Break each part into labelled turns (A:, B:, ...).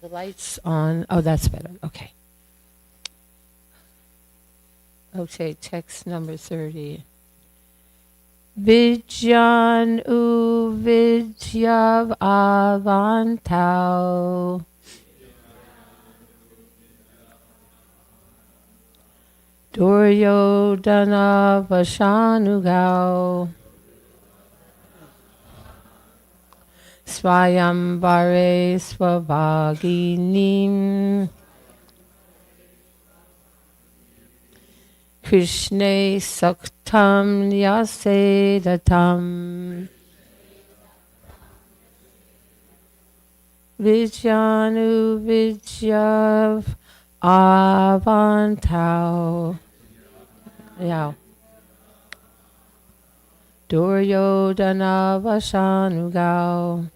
A: The light's on. Oh, that's better. Okay. Okay, text number 30. Vidyan u vidyav avantau. Duryodhana vashanugau. Swayambare svavaginim. Krishne saktam yasedatam. Vijanu vidyav avantau. Yeah. Duryodhana vashanugau.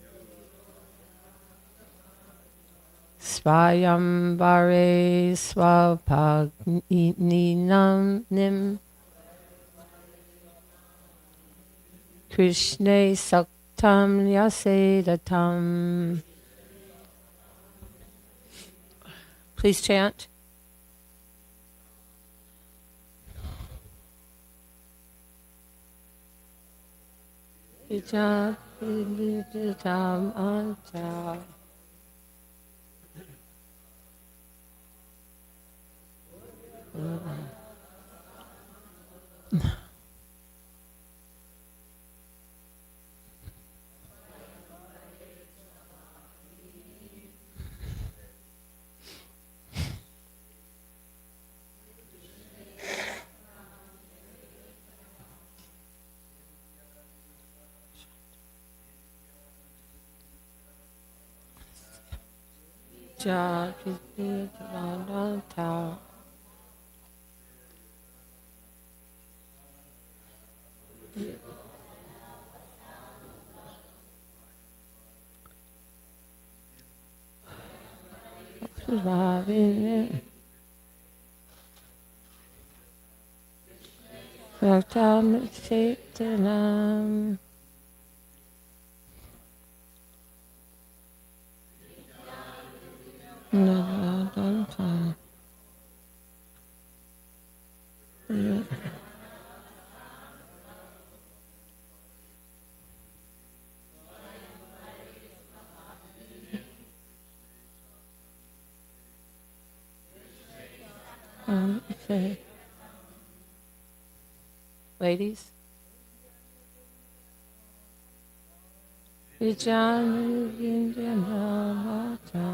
A: Swayambare swapagninam nim. Krishne saktam yasedatam. Please chant. Vijatam anta. Vijatam. Saktam Chetanam. Okay. Ladies? Vijanu Vindyanamata.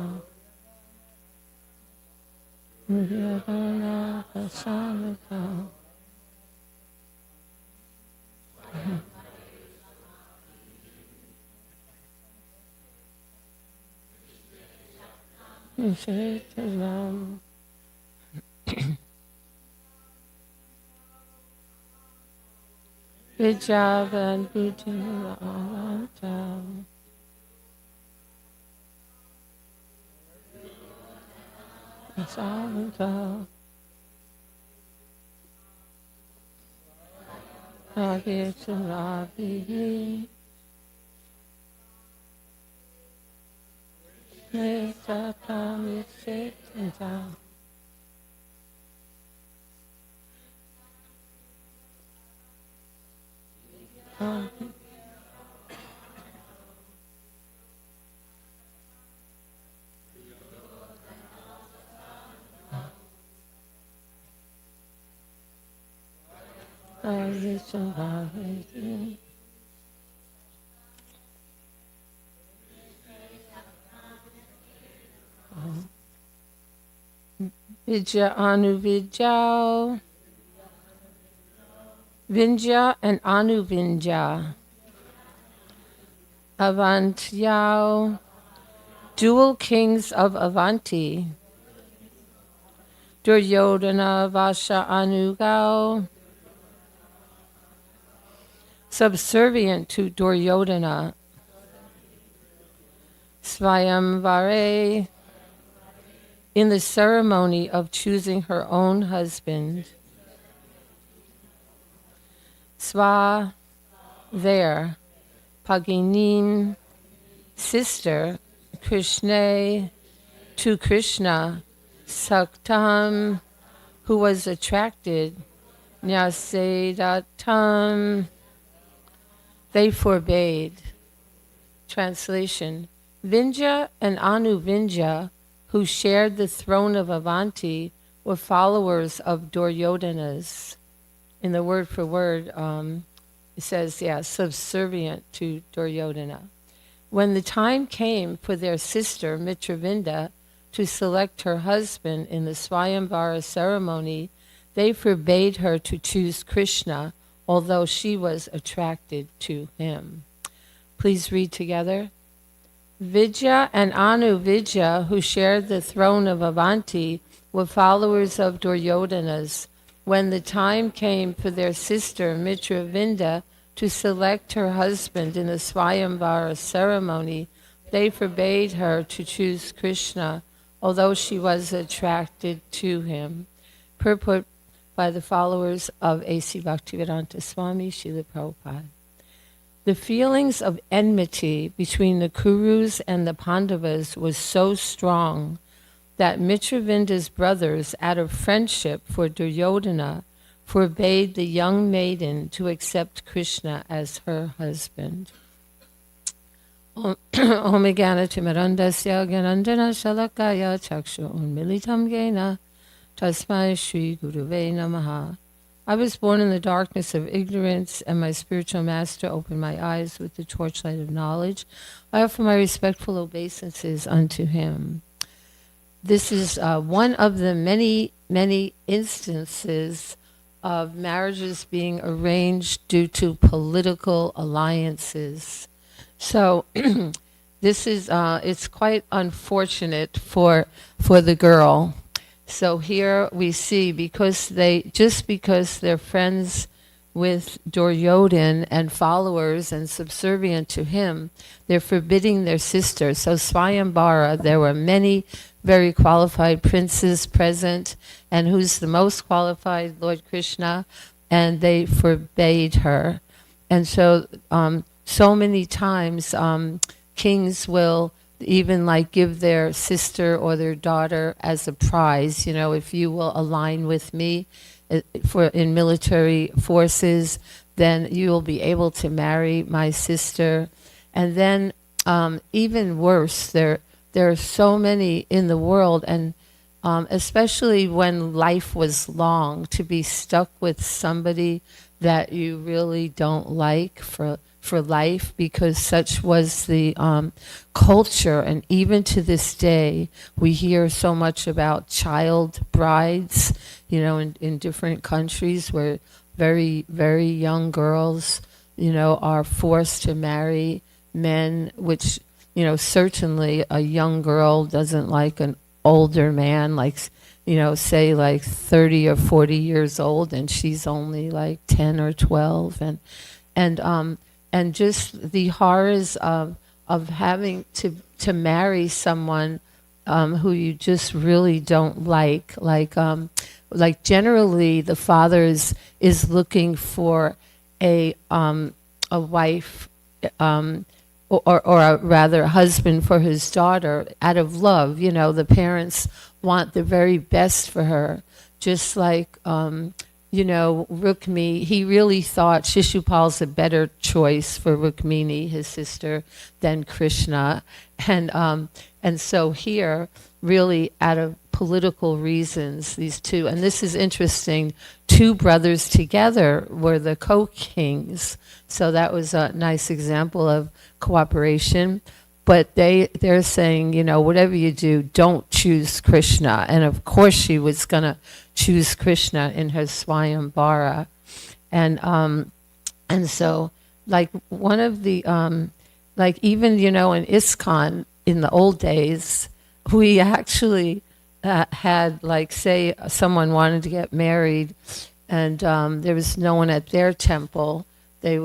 A: Muhyadana Pasanata. Vishetalam. Vijavan Vijayanavantam. Asavanta. Ravi. Nesatam Visetantam. Vidya Anuvidya, Vindya and Anuvindya, Avantyao, dual kings of Avanti, Duryodhana Vasha Anugao, subservient to Duryodhana, Swayamvare, in the ceremony of choosing her own husband. Sva, there, Paginim, sister, Krishna, to Krishna, Saktam, who was attracted, Nyasedatam, they forbade. Translation: Vindhya and Anuvindhya, who shared the throne of Avanti, were followers of Duryodhana's. In the word for word, it says, subservient to Duryodhana. When the time came for their sister, Mitravinda, to select her husband in the Swayamvara ceremony, they forbade her to choose Krishna, although she was attracted to him. Please read together. Vidya and Anuvidya, who shared the throne of Avanti, were followers of Duryodhana's. When the time came for their sister Mitravinda to select her husband in the Swayamvara ceremony, they forbade her to choose Krishna, although she was attracted to him. Purport by the followers of A.C. Bhaktivedanta Swami Srila Prabhupada. The feelings of enmity between the Kurus and the Pandavas was so strong that Mitravinda's brothers, out of friendship for Duryodhana, forbade the young maiden to accept Krishna as her husband. Om Jnana Timirandasya Gyanandjana Shalakaya Chakshu Unmilitam Yena Tasmai Shri Guruve Namaha. I was born in the darkness of ignorance, and my spiritual master opened my eyes with the torchlight of knowledge. I offer my respectful obeisances unto him. This is one of the many, many instances of marriages being arranged due to political alliances. So this is it's quite unfortunate for the girl. So here we see, because they're friends with Duryodhana and followers and subservient to him, they're forbidding their sister. So Swayamvara, there were many very qualified princes present, and who's the most qualified? Lord Krishna, and they forbade her. And so so many times kings will even give their sister or their daughter as a prize. If you will align with me in military forces, then you will be able to marry my sister. And then even worse, there are so many in the world, and especially when life was long, to be stuck with somebody that you really don't like for life, because such was the culture. And even to this day, we hear so much about child brides, in different countries, where very, very young girls, are forced to marry men, which, certainly a young girl doesn't like an older man, say 30 or 40 years old, and she's only 10 or 12. And just the horrors of having to marry someone who you just really don't like. Generally, the father is looking for a wife, or rather a husband for his daughter out of love. The parents want the very best for her. Just like Rukmini, he really thought Shishupal's a better choice for Rukmini, his sister, than Krishna. And so here, really out of political reasons, these two, and this is interesting, two brothers together were the co-kings. So that was a nice example of cooperation. But they're saying, whatever you do, don't choose Krishna. And of course she was going to choose Krishna in her Swayamvara. And so, one of the, even, in ISKCON in the old days, we actually had, say, someone wanted to get married, and there was no one at their temple. They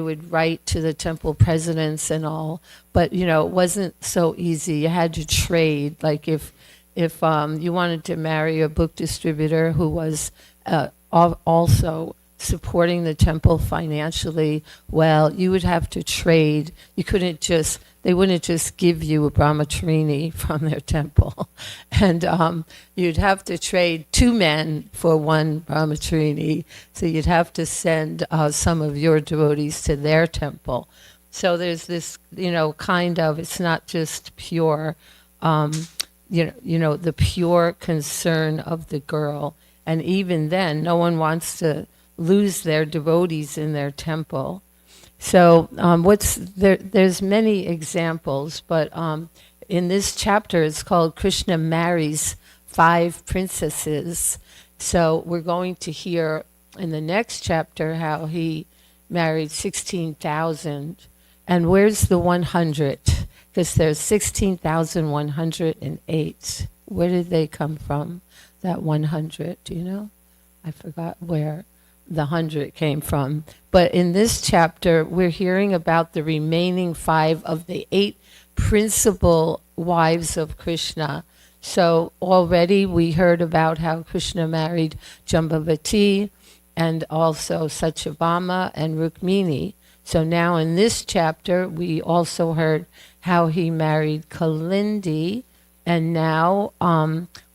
A: would write to the temple presidents and all, but it wasn't so easy. You had to trade. If you wanted to marry a book distributor who was also supporting the temple financially, well, you would have to trade. You couldn't just, they wouldn't just give you a brahmacharini from their temple. And you'd have to trade 2 men for 1 brahmacharini. So you'd have to send some of your devotees to their temple. So there's this, kind of, it's not just pure, the pure concern of the girl. And even then, no one wants to lose their devotees in their temple. So there's many examples, but in this chapter it's called Krishna Marries 5 Princesses. So we're going to hear in the next chapter how he married 16,000. And where's the 100? Because there's 16,108. Where did they come from, that 100? Do you know? I forgot where the 100 came from. But in this chapter, we're hearing about the remaining 5 of the 8 principal wives of Krishna. So already we heard about how Krishna married Jambavati and also Satyabhama and Rukmini. So now in this chapter, we also heard how he married Kalindi, and now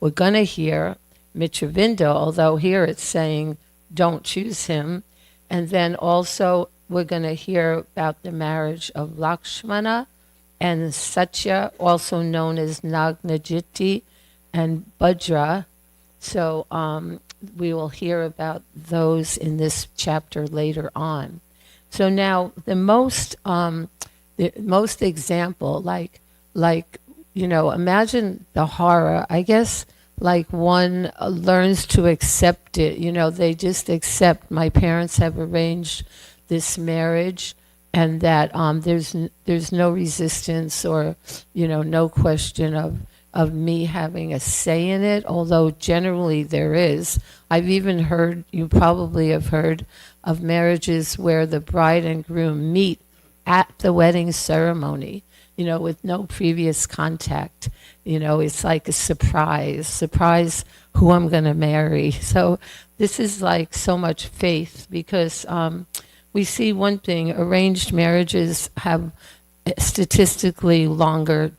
A: we're going to hear Mitravinda, although here it's saying don't choose him. And then also we're going to hear about the marriage of Lakshmana and Satya, also known as Nagnajiti and Bhadra. So we will hear about those in this chapter later on. So now the most example, imagine the horror. I guess like one learns to accept it. They just accept my parents have arranged this marriage, and that there's no resistance or no question of me having a say in it. Although generally there is. I've even heard, you probably have heard, of marriages where the bride and groom meet at the wedding ceremony, with no previous contact. It's like a surprise who I'm going to marry. So this is like so much faith, because we see one thing, arranged marriages have statistically longer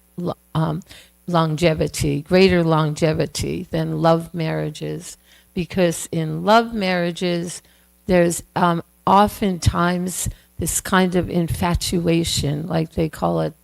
A: longevity, greater longevity than love marriages, because in love marriages, there's oftentimes this kind of infatuation, like they call it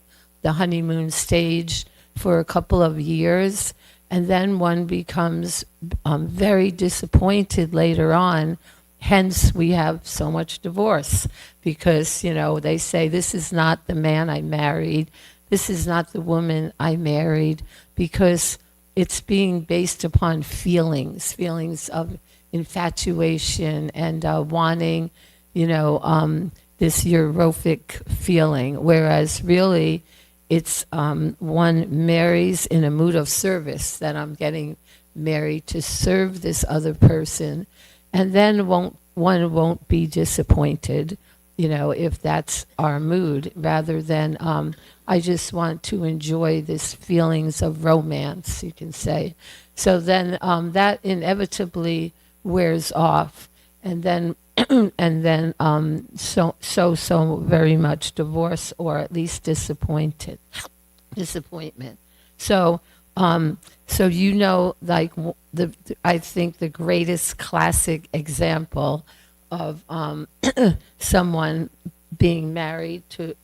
A: the honeymoon stage, for a couple of years, and then one becomes very disappointed later on. Hence, we have so much divorce, because, they say, this is not the man I married, this is not the woman I married, because it's being based upon feelings of infatuation and wanting, this erotic feeling, whereas really it's one marries in a mood of service, that I'm getting married to serve this other person, and then one won't be disappointed, if that's our mood, rather than I just want to enjoy this feelings of romance, you can say. So then that inevitably wears off, and then so very much divorce, or at least disappointment. So like I think the greatest classic example of someone being married to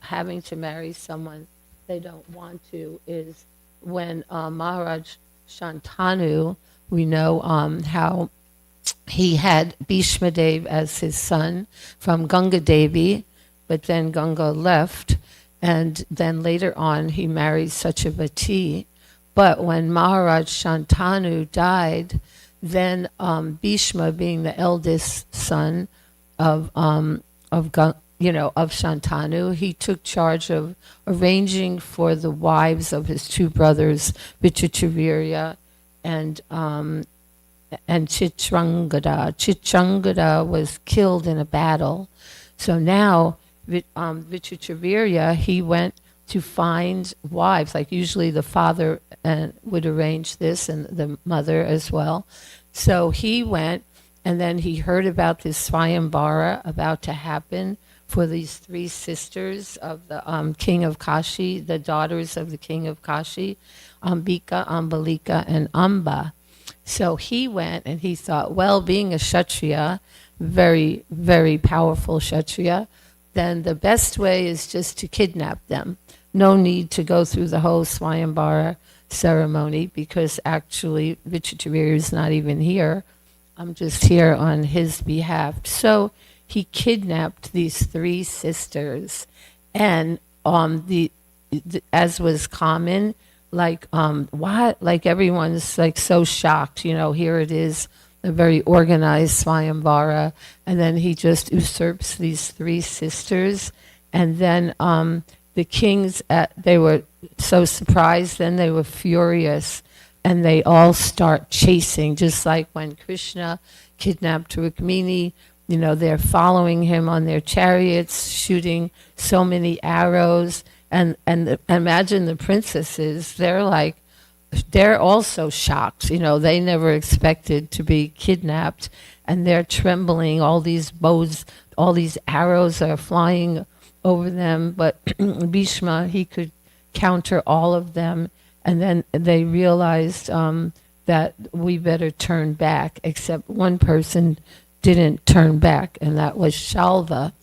A: having to marry someone they don't want to is when Maharaj Shantanu, we know how he had Bhishma Dev as his son from Ganga Devi, but then Ganga left, and then later on he married Satyavati. But when Maharaj Shantanu died, then Bhishma, being the eldest son of Shantanu, he took charge of arranging for the wives of his 2 brothers, Vichitravirya and Chitrangada. Chitrangada was killed in a battle. So now Vichitravirya, he went to find wives, like usually the father would arrange this, and the mother as well. So he went And then he heard about this Swayambara about to happen for these three sisters of the king of Kashi, the daughters of the king of Kashi, Ambika, Ambalika, and Amba. So he went and he thought, well, being a Kshatriya, very, very powerful Kshatriya, then the best way is just to kidnap them. No need to go through the whole Swayambara ceremony, because actually Vichitravirya is not even here. I'm just here on his behalf. So he kidnapped these three sisters, and as was common, like what? Like everyone's like so shocked. Here it is, a very organized Swayambara, and then he just usurps these three sisters, and then the kings they were so surprised. Then they were furious, and they all start chasing, just like when Krishna kidnapped Rukmini. They're following him on their chariots, shooting so many arrows. And imagine the princesses, they're also shocked. They never expected to be kidnapped, and they're trembling. All these bows, all these arrows are flying over them. But Bhishma, he could counter all of them. And then they realized that we better turn back, except one person didn't turn back, and that was Shalva,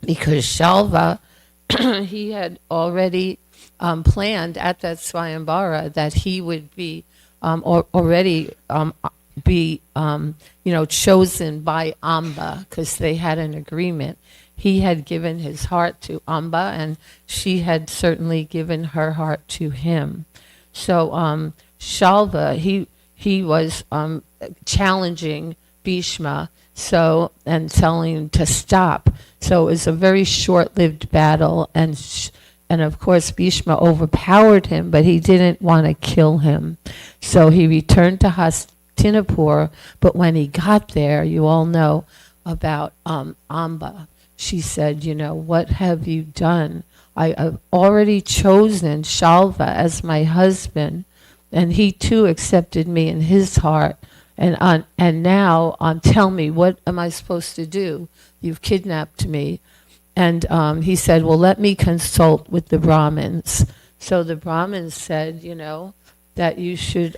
A: because Shalva, he had already planned at that Swayambara that he would be chosen by Amba, because they had an agreement. He had given his heart to Amba, and she had certainly given her heart to him. So Shalva, he was challenging Bhishma, and telling him to stop. So it was a very short-lived battle, and of course Bhishma overpowered him, but he didn't want to kill him. So he returned to Hastinapur, but when he got there, you all know about Amba. She said, what have you done? I've already chosen Shalva as my husband, and he too accepted me in his heart. And now tell me, what am I supposed to do? You've kidnapped me. And he said, well, let me consult with the Brahmins. So the Brahmins said, that you should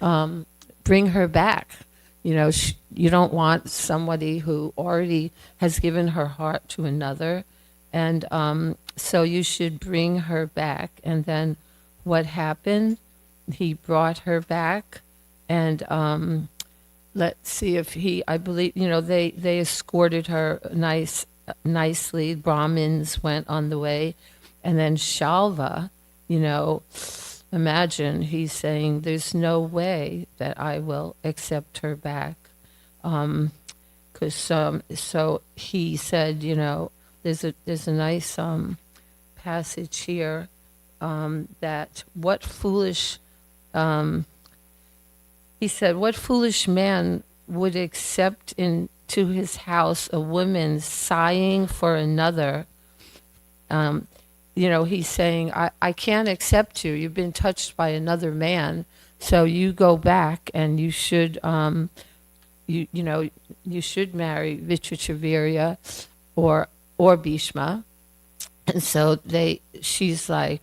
A: bring her back. You don't want somebody who already has given her heart to another. And so you should bring her back. And then what happened? He brought her back, and let's see if I believe, they escorted her nicely. Brahmins went on the way. And then Shalva, imagine he's saying, there's no way that I will accept her back. So he said, there's a nice passage here that what foolish, he said, what foolish man would accept into his house a woman sighing for another? He's saying, I can't accept you. You've been touched by another man, so you go back and you should, you should marry Vichitravirya or Bhishma. And so she's like,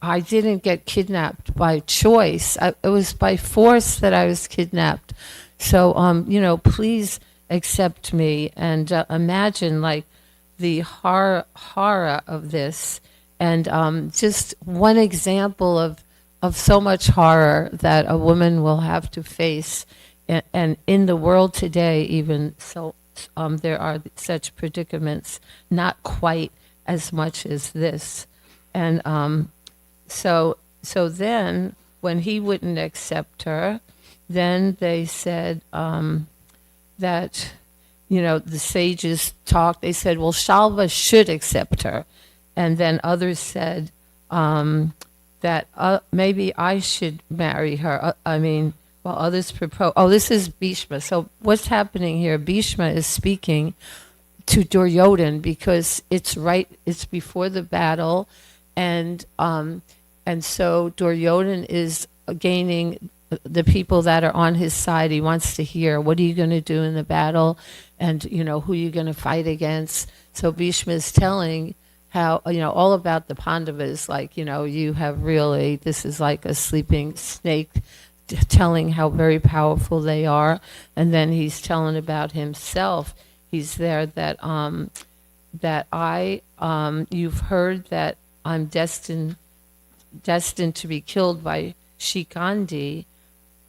A: I didn't get kidnapped by choice. It was by force that I was kidnapped. So, please accept me. And imagine, like, the horror of this. And just one example of so much horror that a woman will have to face. And in the world today, even, so there are such predicaments, not quite as much as this. And so then when he wouldn't accept her, then they said that, the sages talked. They said, well, Shalva should accept her. And then others said that maybe I should marry her. Well, others propose. Oh, this is Bhishma. So what's happening here? Bhishma is speaking to Duryodhana because it's before the battle, and so Duryodhana is gaining the people that are on his side. He wants to hear, what are you going to do in the battle, and who are you going to fight against. So Bhishma is telling how all about the Pandavas, like you have really, this is like a sleeping snake, telling how very powerful they are. And then he's telling about himself. He's there that you've heard that I'm destined to be killed by Shikandi,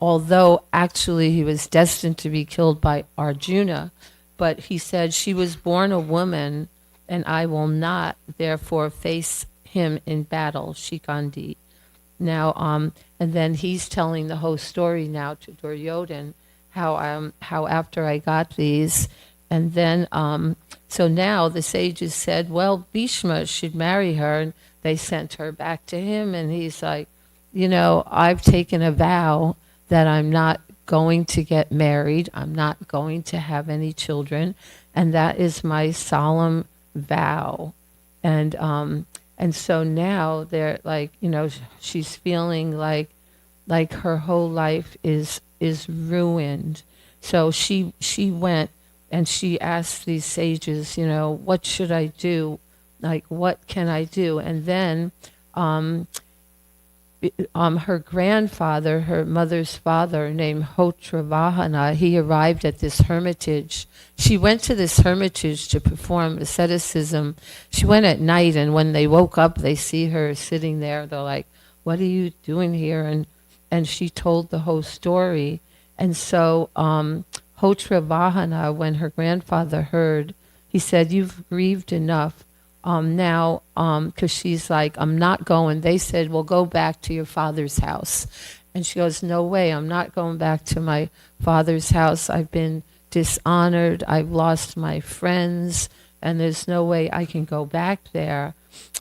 A: although actually he was destined to be killed by Arjuna. But he said, she was born a woman, and I will not therefore face him in battle, Shikandi. Now, and then he's telling the whole story now to Duryodhan, how after I got these, and then so now the sages said, well, Bhishma should marry her, and they sent her back to him, and he's like, I've taken a vow that I'm not going to get married, I'm not going to have any children, and that is my solemn vow. And so now they're like, she's feeling like her whole life is ruined. So she went and she asked these sages, what should I do? Like, what can I do? And then her grandfather, her mother's father, named Hotravahana, he arrived at this hermitage. She went to this hermitage to perform asceticism. She went at night, and when they woke up, they see her sitting there. They're like, what are you doing here? And she told the whole story. And so Hotravahana, when her grandfather heard, he said, you've grieved enough. Now, because she's like, I'm not going. They said, well, go back to your father's house. And she goes, no way, I'm not going back to my father's house. I've been dishonored. I've lost my friends, and there's no way I can go back there.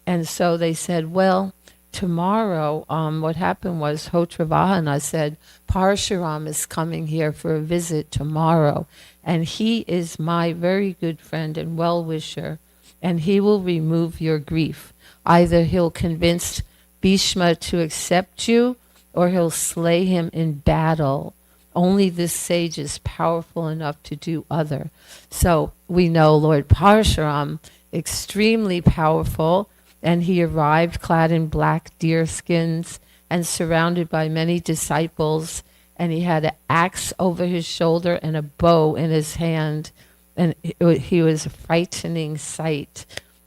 A: And so they said, well, tomorrow, what happened was Hotravahana said, Parshuram is coming here for a visit tomorrow, and he is my very good friend and well-wisher, and he will remove your grief. Either he'll convince Bhishma to accept you, or he'll slay him in battle. Only this sage is powerful enough to do other. So we know Lord Parshuram, extremely powerful, and he arrived clad in black deer skins and surrounded by many disciples, and he had an axe over his shoulder and a bow in his hand. And he was a frightening sight.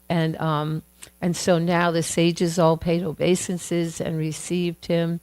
A: And so now the sages all paid obeisances and received him.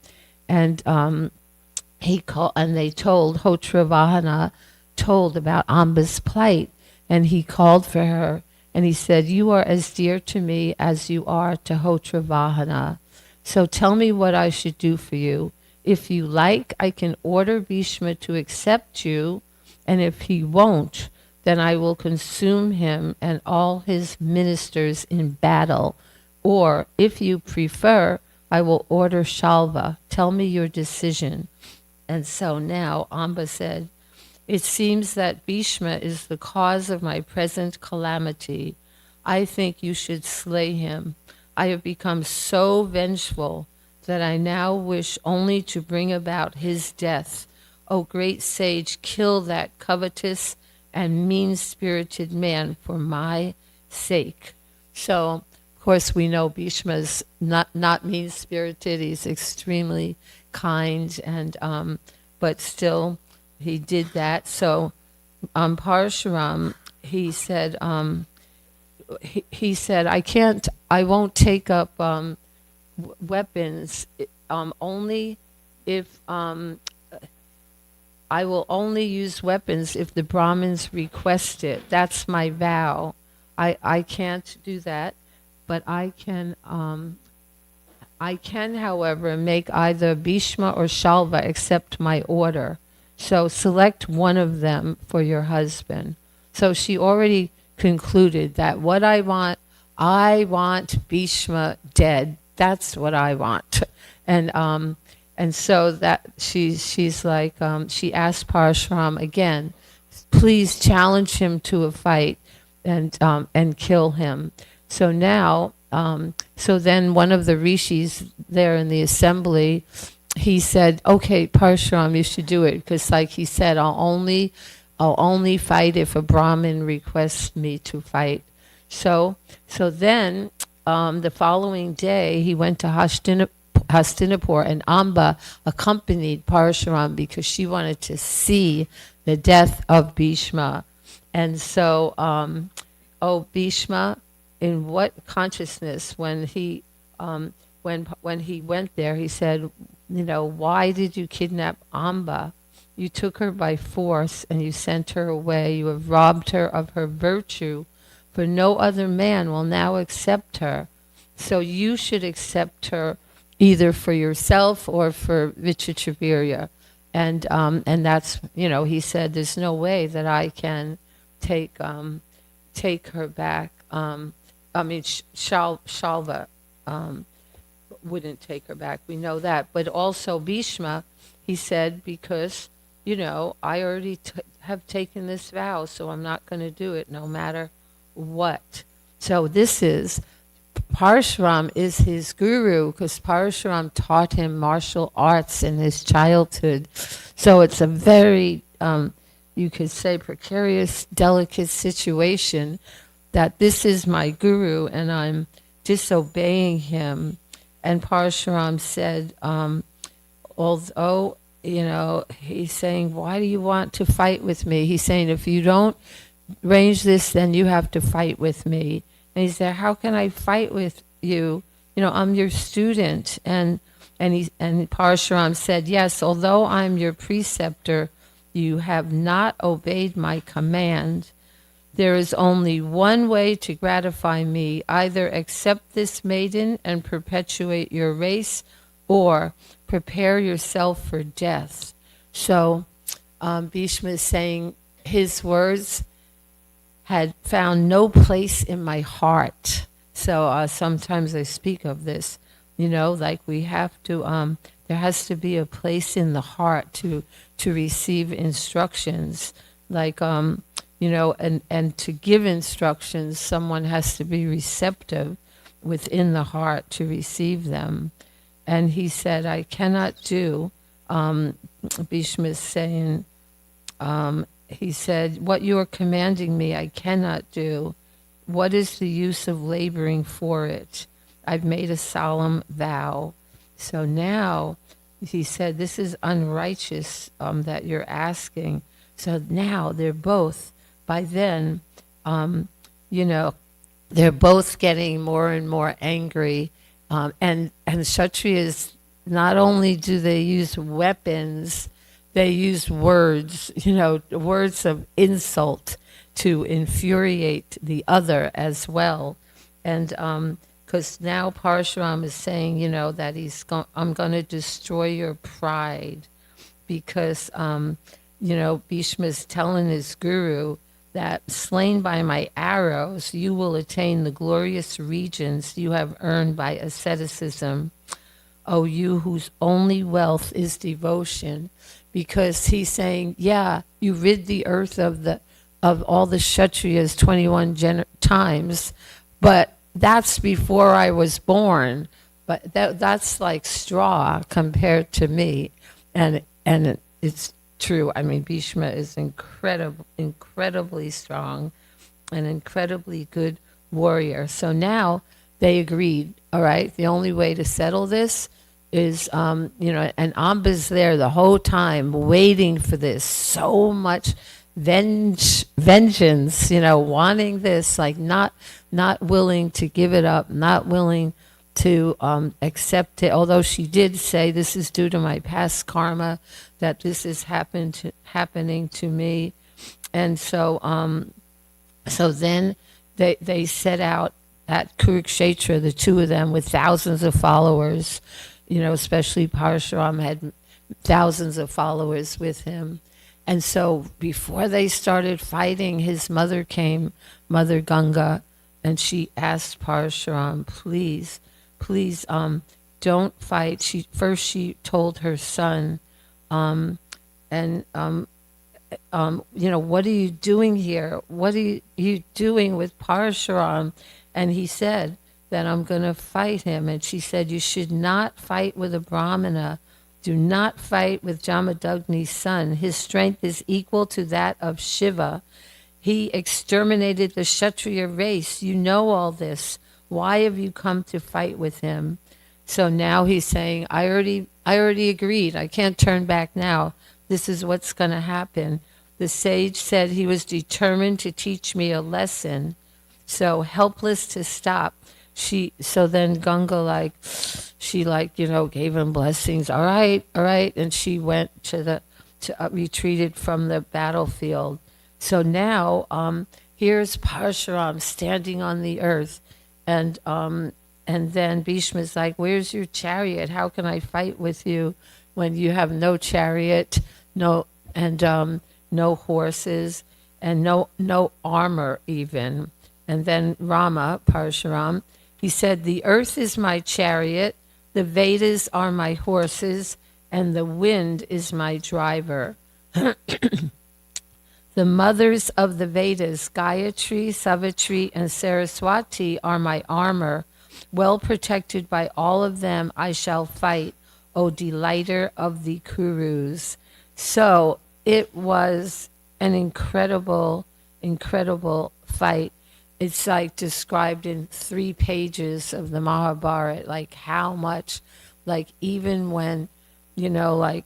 A: And they told, Hotravahana told about Amba's plight. And he called for her. And he said, you are as dear to me as you are to Hotravahana. So tell me what I should do for you. If you like, I can order Bhishma to accept you. And if he won't, then I will consume him and all his ministers in battle. Or, if you prefer, I will order Shalva. Tell me your decision. And so now Amba said, it seems that Bhishma is the cause of my present calamity. I think you should slay him. I have become so vengeful that I now wish only to bring about his death. O great sage, kill that covetous and mean-spirited man for my sake. So, of course, we know Bhishma's not mean-spirited. He's extremely kind, and but still, he did that. So, Parshuram, he said, I won't take up weapons, only if I will only use weapons if the Brahmins request it. That's my vow. I can't do that, but I can, however, make either Bhishma or Shalva accept my order. So select one of them for your husband. So she already concluded that what I want Bhishma dead. That's what I want. And so that she's like, she asked Parshuram again, please challenge him to a fight and kill him. So now, so then one of the rishis there in the assembly, he said, "Okay, Parshuram, you should do it because, like he said, I'll only fight if a Brahmin requests me to fight." So, then the following day, he went to Hastinapur, and Amba accompanied Parshuram because she wanted to see the death of Bhishma. And so, Bhishma, in what consciousness when he when he went there, he said, why did you kidnap Amba? You took her by force and you sent her away. You have robbed her of her virtue, for no other man will now accept her. So you should accept her either for yourself or for Vichitravirya. And that's, he said, there's no way that I can take her back. Shalva wouldn't take her back. We know that. But also Bhishma, he said, because, I already have taken this vow, so I'm not going to do it no matter what. So Parshuram is his guru because Parshuram taught him martial arts in his childhood. So it's a very, you could say, precarious, delicate situation that this is my guru and I'm disobeying him. And Parshuram said, although, he's saying, why do you want to fight with me? He's saying, if you don't arrange this, then you have to fight with me. And he said, how can I fight with you? I'm your student. And Parshuram said, yes, although I'm your preceptor, you have not obeyed my command. There is only one way to gratify me. Either accept this maiden and perpetuate your race, or prepare yourself for death. So Bhishma is saying his words had found no place in my heart. So sometimes I speak of this, like we have to, there has to be a place in the heart to receive instructions. Like, and to give instructions, someone has to be receptive within the heart to receive them. And he said, I cannot do, Bhishma is saying, he said, what you are commanding me, I cannot do. What is the use of laboring for it? I've made a solemn vow. So now, he said, this is unrighteous that you're asking. So now they're both, by then, they're both getting more and more angry. And Kshatriyas, not only do they use weapons, they use words, words of insult to infuriate the other as well. And because now Parshuram is saying, that I'm going to destroy your pride because, Bhishma is telling his guru that slain by my arrows, you will attain the glorious regions you have earned by asceticism. O you whose only wealth is devotion. Because he's saying, yeah, you rid the earth of all the Kshatriyas 21 times, but that's before I was born. But that's like straw compared to me. And it's true. I mean, Bhishma is incredibly strong, an incredibly good warrior. So now they agreed, all right, the only way to settle this is, and Amba's there the whole time waiting for this, so much vengeance, wanting this, like not willing to give it up, not willing to accept it, although she did say, this is due to my past karma, that this is happening to me. And so then they set out at Kurukshetra, the two of them, with thousands of followers, especially Parshuram had thousands of followers with him. And so before they started fighting, his mother came, Mother Ganga, and she asked Parshuram, please, don't fight. She told her son, what are you doing here? What are you doing with Parshuram? And he said that I'm going to fight him. And she said, you should not fight with a Brahmana. Do not fight with Jamadagni's son. His strength is equal to that of Shiva. He exterminated the Kshatriya race. You know all this. Why have you come to fight with him? So now he's saying, I already agreed. I can't turn back now. This is what's going to happen. The sage said he was determined to teach me a lesson. So helpless to stop. So then Ganga gave him blessings. All right. And she went retreated from the battlefield. So now here's Parshuram standing on the earth, and then Bhishma's like, "Where's your chariot? How can I fight with you when you have no chariot, no horses, and no armor even?" And then Rama, Parshuram, he said, "The earth is my chariot, the Vedas are my horses, and the wind is my driver." The mothers of the Vedas, Gayatri, Savitri, and Saraswati, are my armor. Well protected by all of them, I shall fight, O delighter of the Kurus. So it was an incredible, incredible fight. It's like described in 3 pages of the Mahabharata, like how much, like even when, like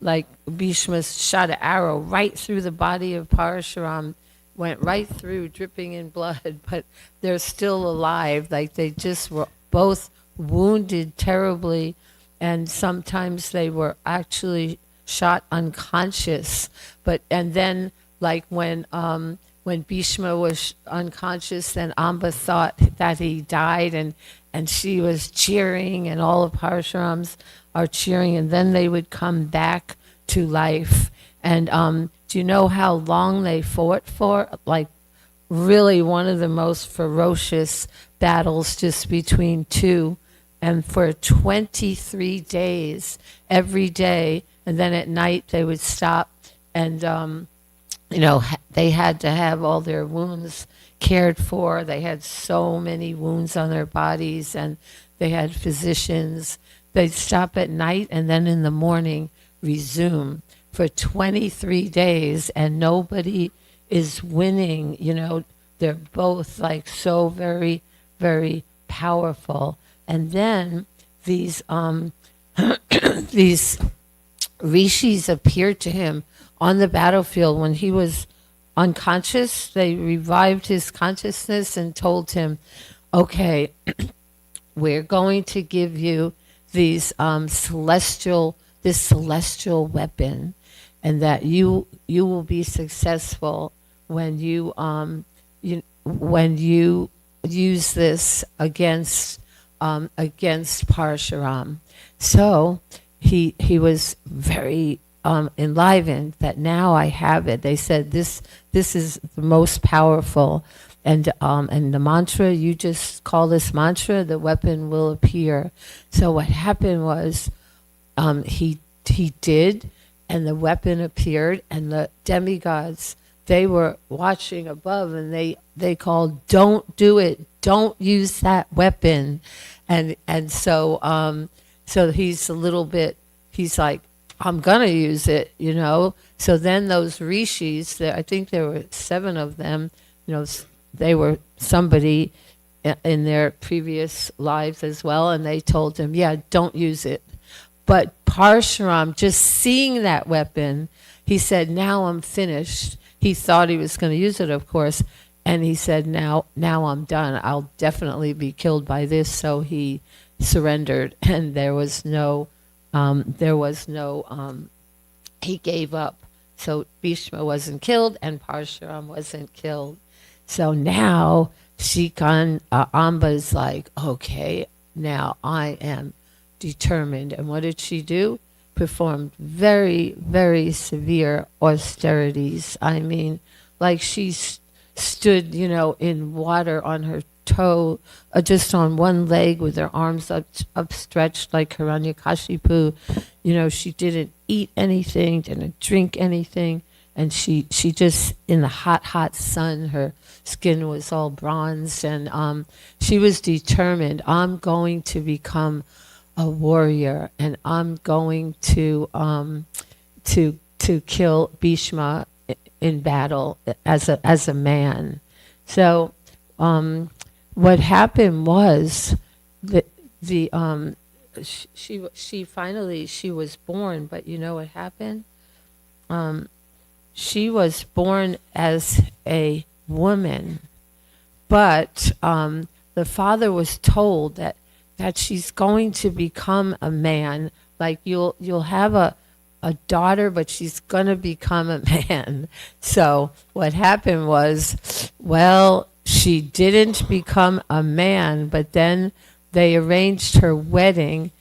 A: like Bhishma shot an arrow right through the body of Parshuram, went right through, dripping in blood, but they're still alive. Like they just were both wounded terribly, and sometimes they were actually shot unconscious. And then like when Bhishma was unconscious, then Amba thought that he died, and she was cheering, and all of Parshurams are cheering, and then they would come back to life. And do you know how long they fought for? Like really one of the most ferocious battles, just between two, and for 23 days, every day, and then at night they would stop, and they had to have all their wounds cared for. They had so many wounds on their bodies, and they had physicians. They'd stop at night and then in the morning resume for 23 days, and nobody is winning. They're both like so very, very powerful. And then these these rishis appeared to him on the battlefield when he was unconscious. They revived his consciousness and told him, okay, we're going to give you this celestial weapon, and that you will be successful when you use this against Parshuram. So he was very enlivened that now I have it. They said this is the most powerful, and the mantra, you just call this mantra, the weapon will appear. So what happened was he did, and the weapon appeared, and the demigods, they were watching above, and they called, "Don't do it, don't use that weapon," and so he's a little bit, he's like, I'm gonna use it, So then those rishis, I think there were 7 of them, they were somebody in their previous lives as well, and they told him, yeah, don't use it. But Parshuram, just seeing that weapon, he said, now I'm finished. He thought he was going to use it, of course, and he said, now I'm done. I'll definitely be killed by this. So he surrendered, and he gave up. So Bhishma wasn't killed, and Parshuram wasn't killed. So now Amba's like, okay, now I am determined. And what did she do? Performed very, very severe austerities. I mean, like she stood, in water on her toe, just on one leg with her arms upstretched like Hiranyakashipu. She didn't eat anything, didn't drink anything. And she just, in the hot sun, her skin was all bronzed, and she was determined, I'm going to become a warrior, and I'm going to kill Bhishma in battle as a man. So what happened was that she finally she was born, but you know what happened? She was born as a woman, but the father was told that she's going to become a man. Like you'll have a daughter, but she's going to become a man. So what happened was, well, she didn't become a man, but then they arranged her wedding,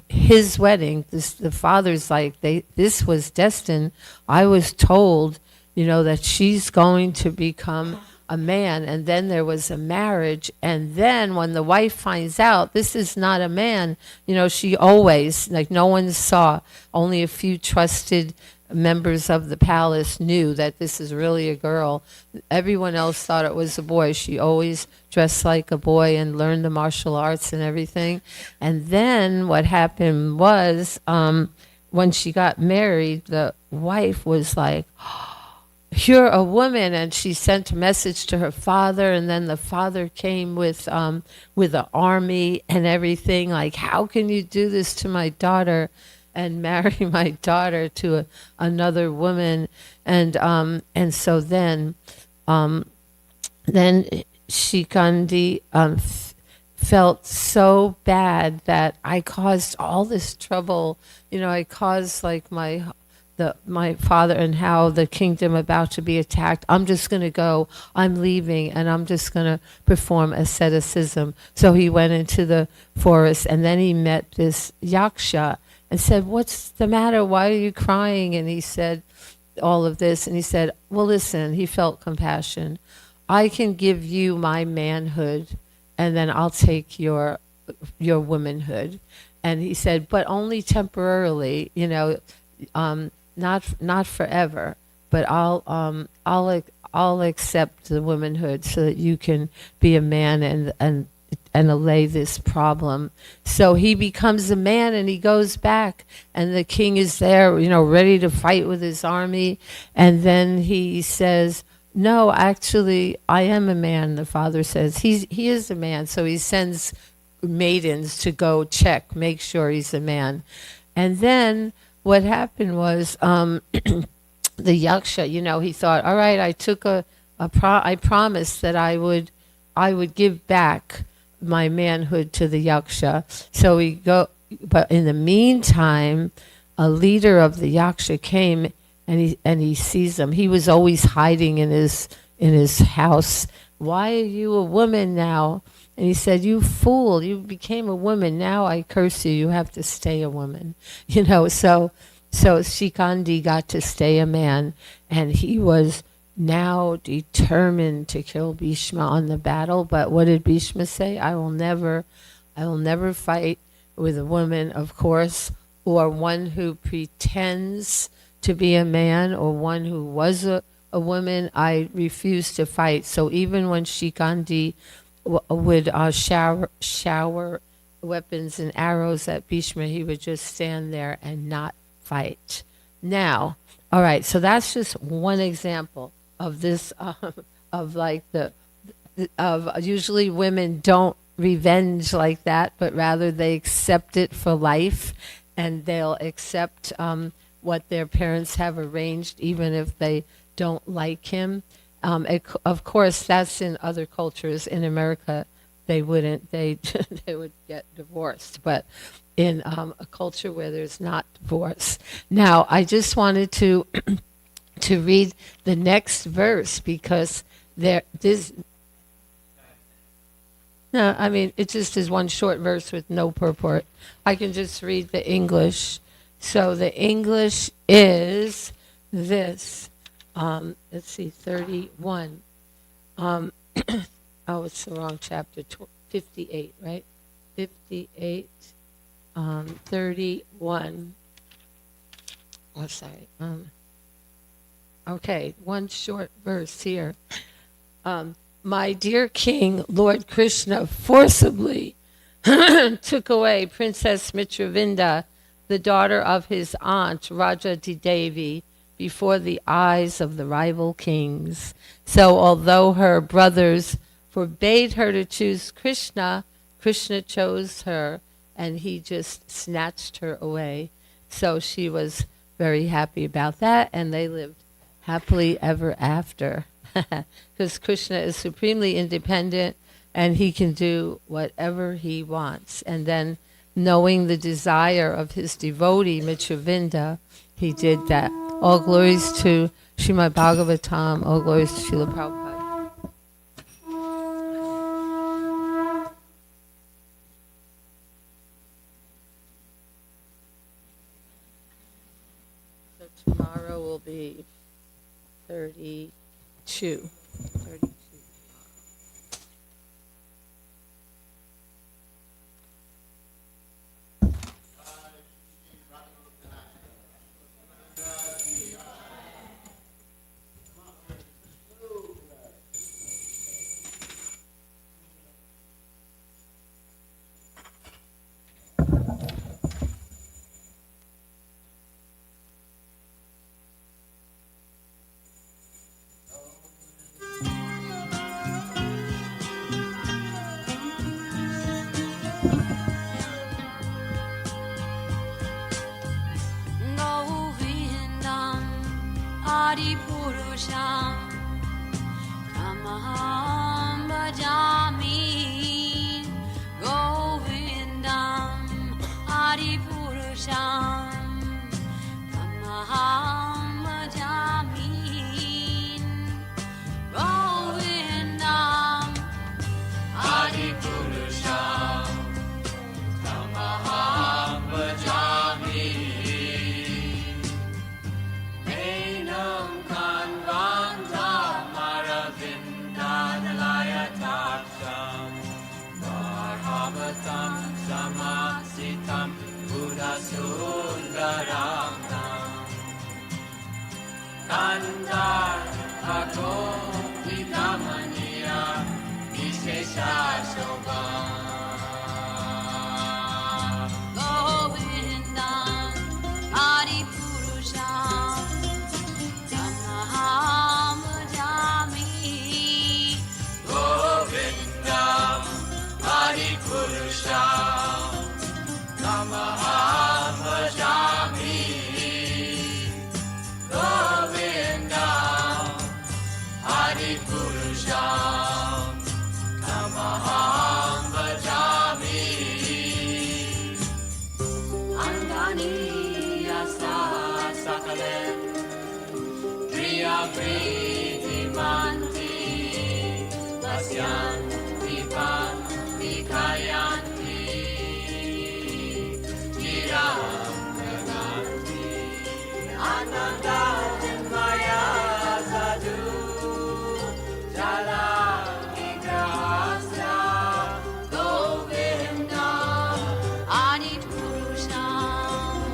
A: his wedding. The father's like, this was destined. I was told, that she's going to become a man. And then there was a marriage. And then when the wife finds out this is not a man, she always, like no one saw, only a few trusted members of the palace knew that this is really a girl. Everyone else thought it was a boy. She always dressed like a boy and learned the martial arts and everything. And then what happened was when she got married, the wife was like, you're a woman, and she sent a message to her father, and then the father came with an army and everything. Like, how can you do this to my daughter and marry my daughter to another woman? And so then Shikandi felt so bad that I caused all this trouble. I caused like my father and how the kingdom about to be attacked. I'm just going to go. I'm leaving, and I'm just going to perform asceticism. So he went into the forest, and then he met this yaksha and said, what's the matter? Why are you crying? And he said all of this, and he said, well, listen, he felt compassion. I can give you my manhood, and then I'll take your womanhood. And he said, but only temporarily, not forever, but I'll accept the womanhood so that you can be a man and allay this problem. So he becomes a man, and he goes back, and the king is there, ready to fight with his army. And then he says, no, actually, I am a man. The father says he is a man. So he sends maidens to go make sure he's a man. And then what happened was the yaksha, he thought, all right, I took I promised that I would give back my manhood to the yaksha. So but in the meantime, a leader of the yaksha came, and he sees him. He was always hiding in his house. Why are you a woman now? And he said, you fool, you became a woman. Now I curse you. You have to stay a woman. So Shikandi got to stay a man, and he was now determined to kill Bhishma on the battle. But what did Bhishma say? I will never fight with a woman, of course, or one who pretends to be a man, or one who was a woman. I refuse to fight. So even when Shikandi would shower weapons and arrows at Bhishma, he would just stand there and not fight. Now, all right, so that's just one example of this, of like of usually women don't revenge like that, but rather they accept it for life, and they'll accept what their parents have arranged, even if they don't like him. Of course, that's in other cultures. In America, they wouldn't. They would get divorced. But in a culture where there's not divorce. Now, I just wanted to read the next verse, because it just is one short verse with no purport. I can just read the English. So the English is this. Let's see, 31. Oh, it's the wrong chapter. 58, right? 58, 31. Oh, sorry. Okay, one short verse here. My dear King, Lord Krishna forcibly took away Princess Mitravinda, the daughter of his aunt Raja Devi, before the eyes of the rival kings. So although her brothers forbade her to choose Krishna, Krishna chose her, and he just snatched her away. So she was very happy about that, and they lived happily ever after. Because Krishna is supremely independent, and he can do whatever he wants. And then, knowing the desire of his devotee, Mitravinda, he did that. All glories to Srimad Bhagavatam, all glories to Srila Prabhupada. So tomorrow will be 32.
B: Purusham Tamaham Bhajami Govindam Adi Purusham Tamaham Bhajami Govindam Adi Purusham Tamaham Bhajami Samasitam Buddha Sundaram Kandar Bhagो Vidamaniya Vishesha Shobha Govindam Adi Purusham Tamaham Bhajami Govindam Adi Purusham Tamaham Bhajami Govindam Adi Purusham Tamaham Bhajami Andani Yasa Sakalem Kriya Prihimanti Vasyan Vipan Vikayanti Ananda Maya Sadhu Jala Vigrahasya Govindam Adi Purusham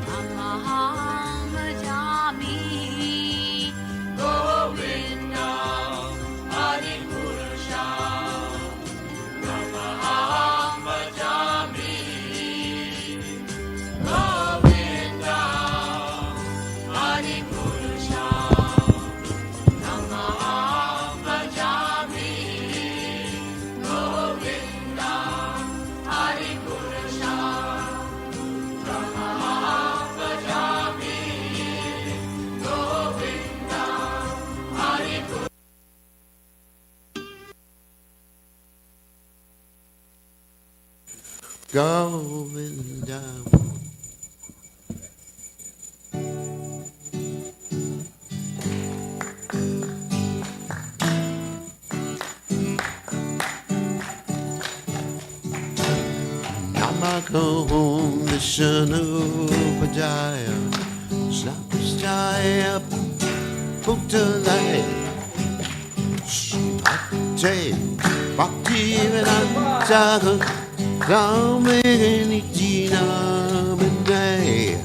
B: Tamaham Bhajami Govindam Adi Purusham Tamaham Bhajami
C: Govinda. Namako Vishnu Pajaya Sakastaya Bhuttalaya Bhakti Bhakti Vedanta Ramanitina Bindaya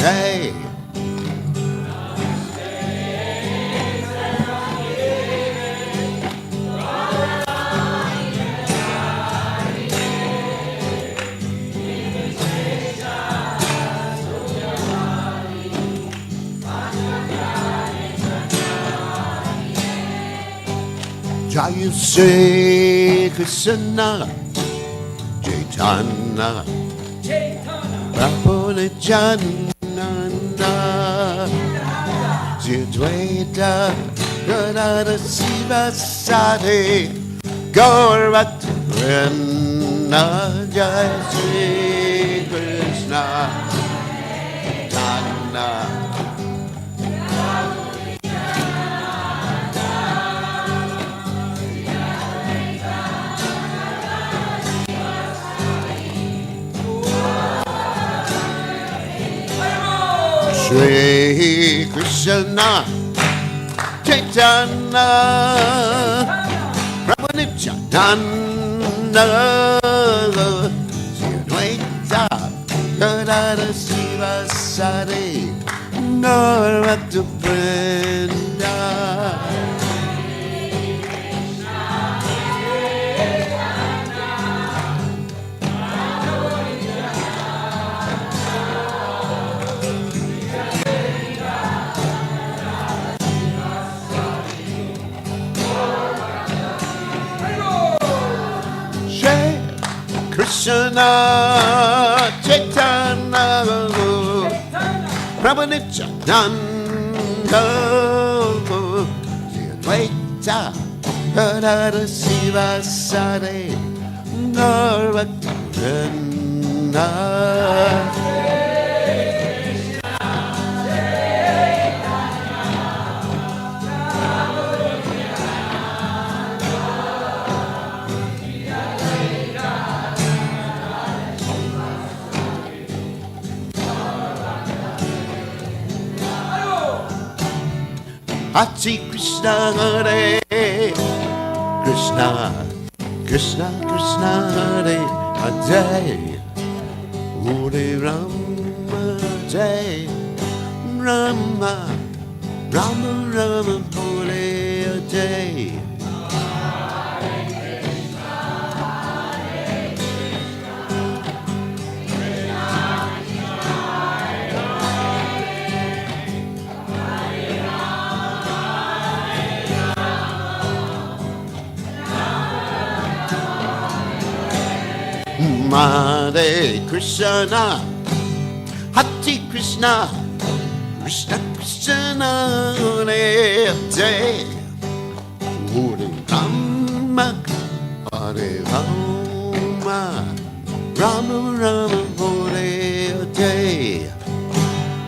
C: Hey. 자유세 Krishna Chaitanya Prabhupada Jananda Jidvaita Gadada Siva Sati Gauravat Vrinda Jai Sri Krishna Chaitanya Shri Krishna Chaitanya Prabhu Nityananda Advaita Gadada Siva Sati Gauravat Vrinda Krishna Chaitanya Prabhu Nityananda Advaita Gadada Siva Sati Gauravat Vrinda Hare Krishna Hare Krishna Krishna Krishna Hare Hare Hare Rama Jai Rama Rama Rama Hare Hare Hare Krishna Hare Krishna Krishna Krishna Hare Hare Hare Rama Hare Rama Rama Rama Hare Hare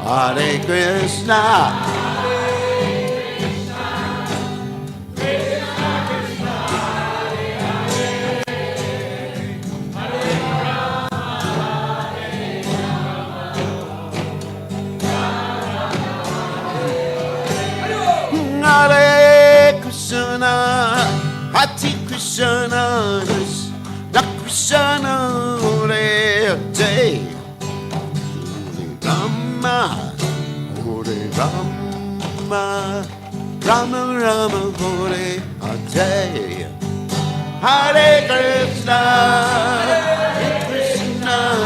C: Hare Krishna Hare Krishna Hare Krishna Krishna Krishna Hare Hare Rama Hare Rama Rama Rama Hare Hare Hare Krishna Krishna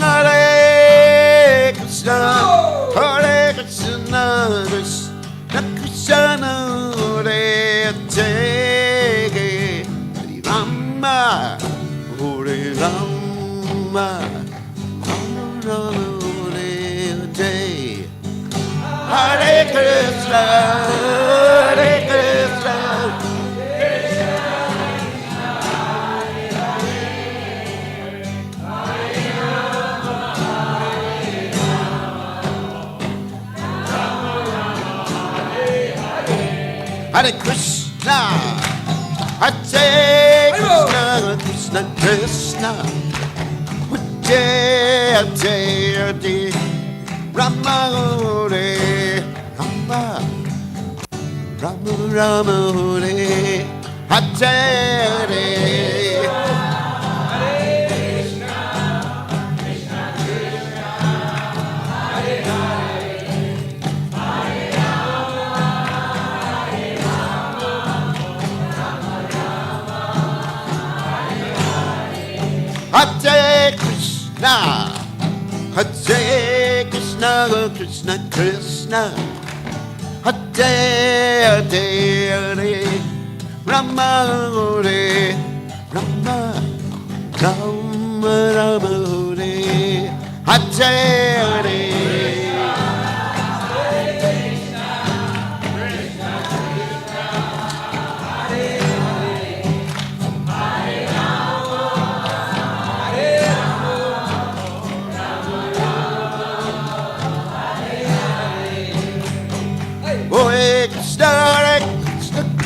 C: Hare Krishna, Hare Krishna, Krishna Krishna, Hare Hare, Hare Rama, Hare Rama, Rama Rama Hare Hare, Hare Krishna, Hare Krishna. Hare Krishna, Hare Krishna, Krishna Krishna, Hare Hare, Rama Hare Rama Rama Hare Hare Hare Krishna, Hare Krishna, Krishna Krishna, Hare Hare, Rama Hare, Rama, Rama Rama Hare, Hare.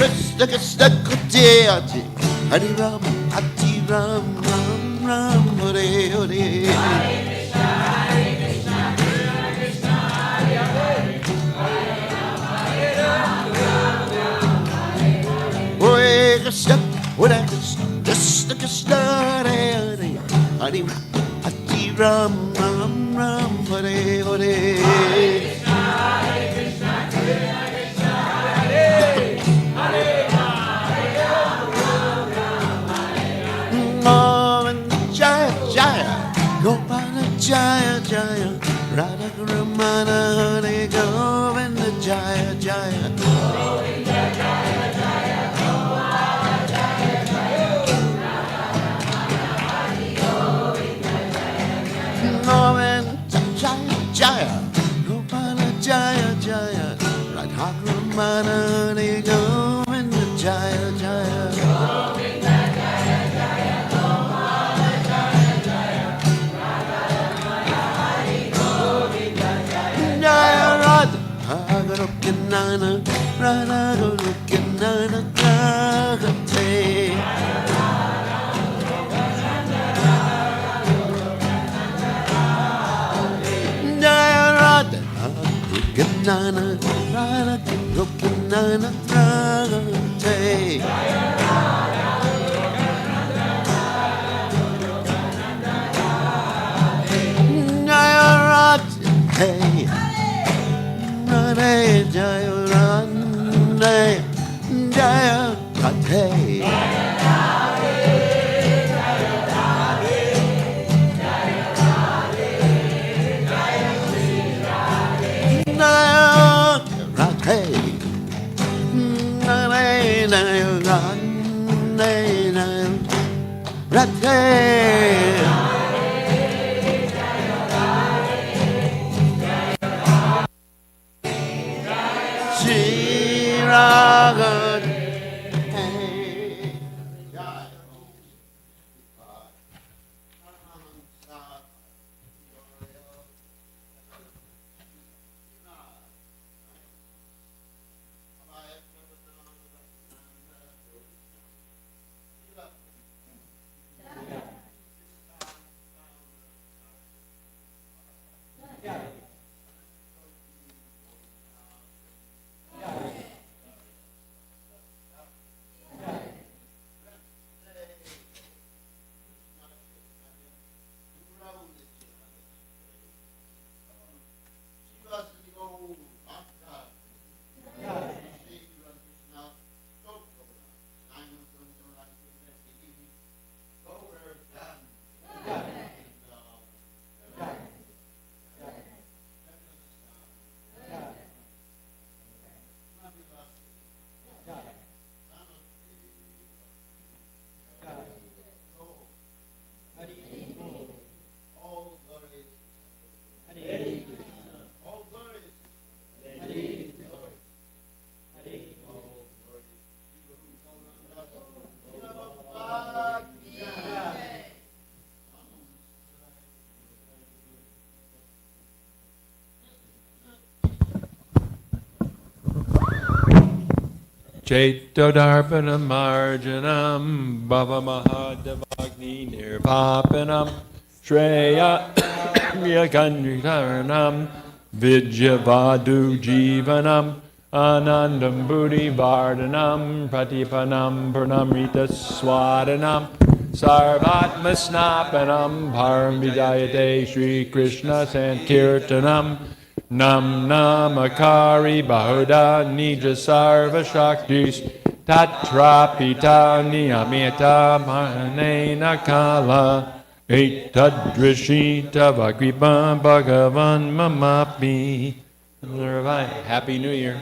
C: Krishna Krishna Krishna Hare Ram Ram Ram Hare Hare Hare Krishna Krishna Hare Krishna Krishna Hare Hare Hare Ram Ram Hare Hare Gopala Jaya Jaya Radha Ramana Hare Govinda Jaya Jaya Govinda Jaya Jaya Gopala Jaya Jaya Govinda Jaya Jaya Gopala Jaya Jaya Radha Ramana Hare Govinda Jaya Jaya Nana, Rana, looking Nana, Kragate. Nayarada, looking Nana, Rana, looking Nana, Kragate. Nayarada, hey. Jaya Jaya Rane Jaya Kate
D: Chaitodarpanam marjanam bhava mahadavagni nirpapanam shreya yakandritaranam Vidyavadu Jivanam Anandam Buddhi Vardhanam Pratipanam Purnamrita Swadanam Sarvatma Snapanam Param Vijayate Shri Krishna Sankirtanam Nam Namakari Bahuda Nija Sarva Shaktis Tatra Pita Niyamita Manena Kala Etadrishita Vagripa Bhagavan Mamapi. Happy New Year.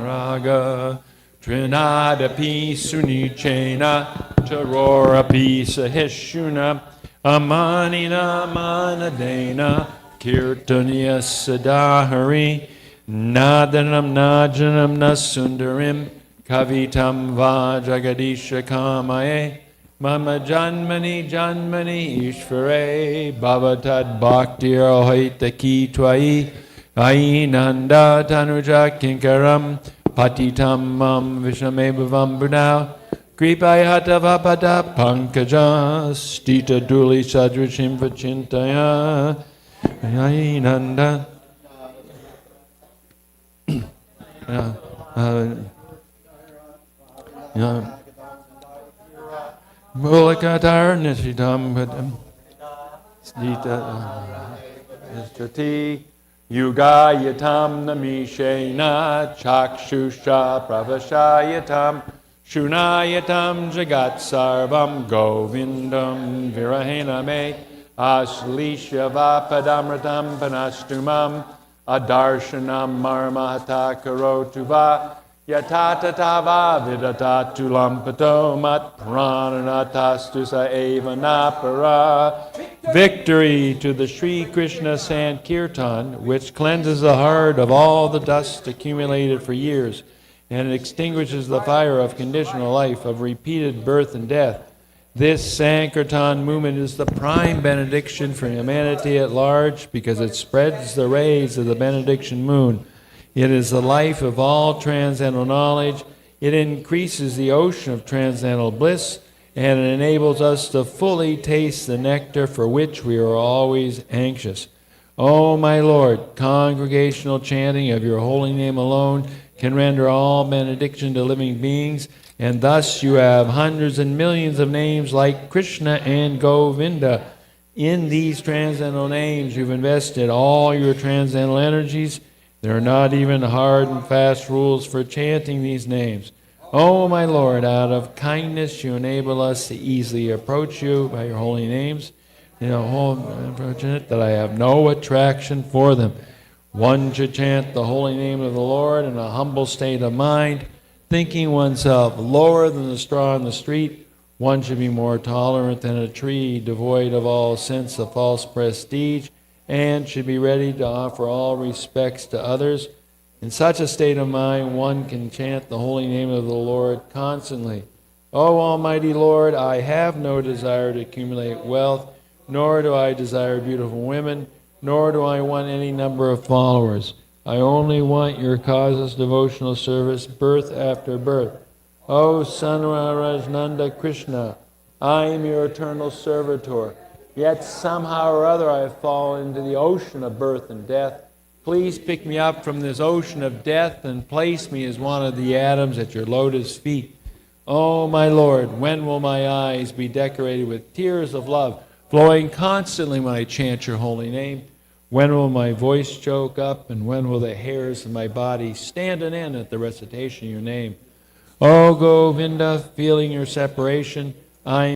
D: Raga Trinadapi Sunichena Charorapi Sahishuna Amanina Manadena Kirtaniya Sadahari Nadanam Najanam Nasundarim Kavitam Vajagadisha Kamaye Mama Janmani Janmani Ishvare Bhavatad Bhaktir Hoita Ki Twai Ainanda Tanuja Kinkaram Patitam Mam Vishamebavam Brunau Kripayata Vapada Pankaja Stita Duli Sadrushim Vachintaya Ainanda Goloka Nishitam Stita Nishati Yugayatam Namishena Chakshusha Pravashayatam Shunayatam Jagat Sarvam Govindam Virahena Me Ashlisha Vapadamratam Panashtumam Adarshanam Marmahata Karotuva Yatatatava Vidatatu Lampato Mat Prananatastusa Eva Napara. Victory to the Sri Krishna Sankirtan, which cleanses the heart of all the dust accumulated for years, and it extinguishes the fire of conditional life, of repeated birth and death. This Sankirtan movement is the prime benediction for humanity at large because it spreads the rays of the benediction moon. It is the life of all transcendental knowledge. It increases the ocean of transcendental bliss, and it enables us to fully taste the nectar for which we are always anxious. O my Lord, congregational chanting of your holy name alone can render all benediction to living beings, and thus you have hundreds and millions of names like Krishna and Govinda. In these transcendental names you've invested all your transcendental energies. There are not even hard and fast rules for chanting these names. Oh, my Lord, out of kindness you enable us to easily approach you by your holy names. Unfortunate that I have no attraction for them. One should chant the holy name of the Lord in a humble state of mind, thinking oneself lower than the straw in the street. One should be more tolerant than a tree, devoid of all sense of false prestige, and should be ready to offer all respects to others. In such a state of mind, one can chant the holy name of the Lord constantly. O Almighty Lord, I have no desire to accumulate wealth, nor do I desire beautiful women, nor do I want any number of followers. I only want your causeless devotional service, birth after birth. O Sanrajnanda Krishna, I am your eternal servitor. Yet somehow or other I have fallen into the ocean of birth and death. Please pick me up from this ocean of death and place me as one of the atoms at your lotus feet. Oh, my Lord, when will my eyes be decorated with tears of love, flowing constantly when I chant your holy name? When will my voice choke up, and when will the hairs of my body stand on end at the recitation of your name? Oh, Govinda, feeling your separation, I